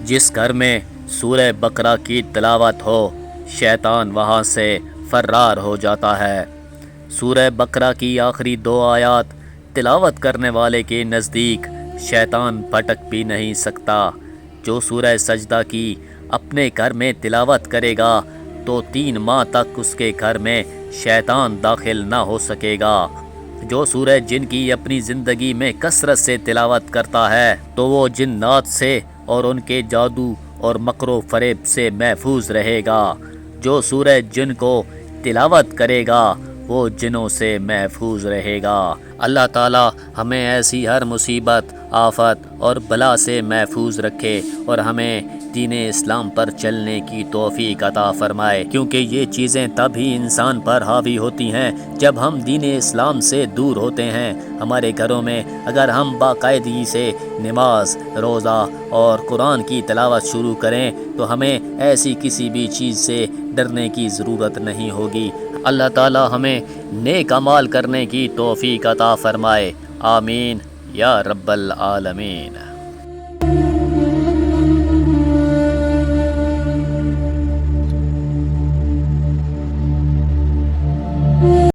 جس گھر میں سورہ بقرہ کی تلاوت ہو شیطان وہاں سے فرار ہو جاتا ہے۔ سورہ بقرہ کی آخری 2 آیات تلاوت کرنے والے کے نزدیک شیطان پھٹک بھی نہیں سکتا۔ جو سورہ سجدہ کی اپنے گھر میں تلاوت کرے گا تو 3 ماہ تک اس کے گھر میں شیطان داخل نہ ہو سکے گا۔ جو سورہ جن کی اپنی زندگی میں کثرت سے تلاوت کرتا ہے تو وہ جنات سے اور ان کے جادو اور مکر و فریب سے محفوظ رہے گا۔ جو سورہ جن کو تلاوت کرے گا وہ جنوں سے محفوظ رہے گا۔ اللہ تعالی ہمیں ایسی ہر مصیبت، آفت اور بلا سے محفوظ رکھے اور ہمیں دین اسلام پر چلنے کی توفیق عطا فرمائے، کیونکہ یہ چیزیں تب ہی انسان پر حاوی ہوتی ہیں جب ہم دین اسلام سے دور ہوتے ہیں۔ ہمارے گھروں میں اگر ہم باقاعدگی سے نماز، روزہ اور قرآن کی تلاوت شروع کریں تو ہمیں ایسی کسی بھی چیز سے ڈرنے کی ضرورت نہیں ہوگی۔ اللہ تعالی ہمیں نیک اعمال کرنے کی توفیق عطا فرمائے، آمین یا رب العالمین۔